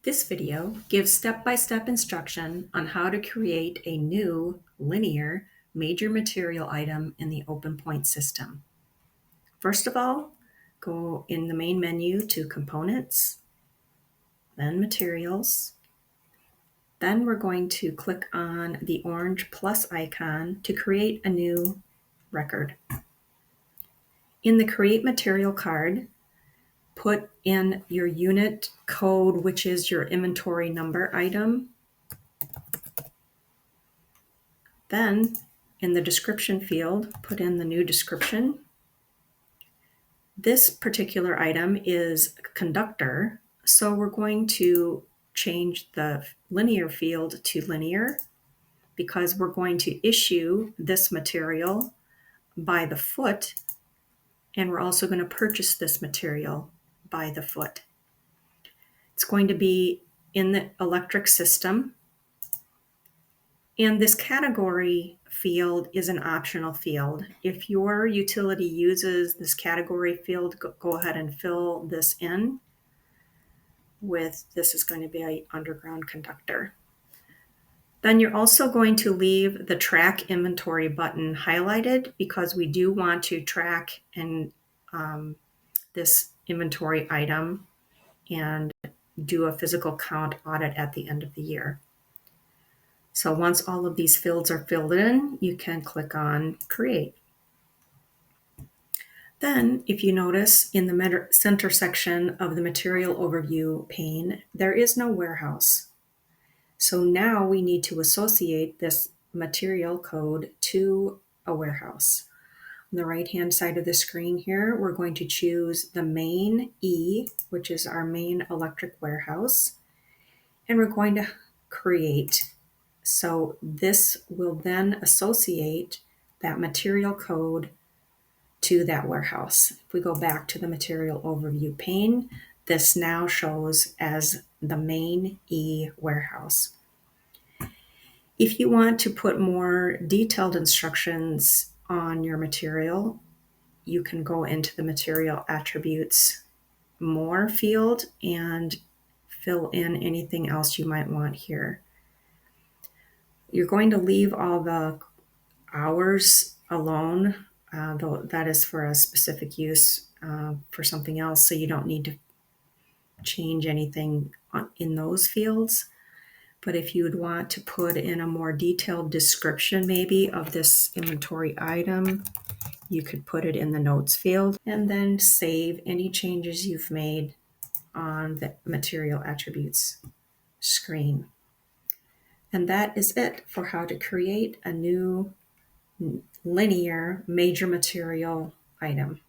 This video gives step-by-step instruction on how to create a new linear major material item in the OpenPoint system. First of all, go in the main menu to Components, then Materials. Then we're going to click on the orange plus icon to create a new record. In the Create Material card, put in your unit code, which is your inventory number item. Then in the description field, put in the new description. This particular item is conductor, so we're going to change the linear field to linear because we're going to issue this material by the foot, and we're also going to purchase this material by the foot. It's going to be in the electric system. And this category field is an optional field. If your utility uses this category field, go ahead and fill this in with, this is going to be an underground conductor. Then you're also going to leave the track inventory button highlighted because we do want to track and this inventory item and do a physical count audit at the end of the year. So once all of these fields are filled in, you can click on Create. Then, if you notice in the center section of the Material Overview pane, there is no warehouse. So now we need to associate this material code to a warehouse. On the right-hand side of the screen here, we're going to choose the main E, which is our main electric warehouse, and we're going to create. So this will then associate that material code to that warehouse. If we go back to the Material Overview pane, this now shows as the main E warehouse. If you want to put more detailed instructions on your material, you can go into the Material Attributes More field and fill in anything else you might want here. You're going to leave all the hours alone, though that is for a specific use for something else, so you don't need to change anything in those fields. But if you would want to put in a more detailed description maybe of this inventory item, you could put it in the notes field and then save any changes you've made on the material attributes screen. And that is it for how to create a new linear major material item.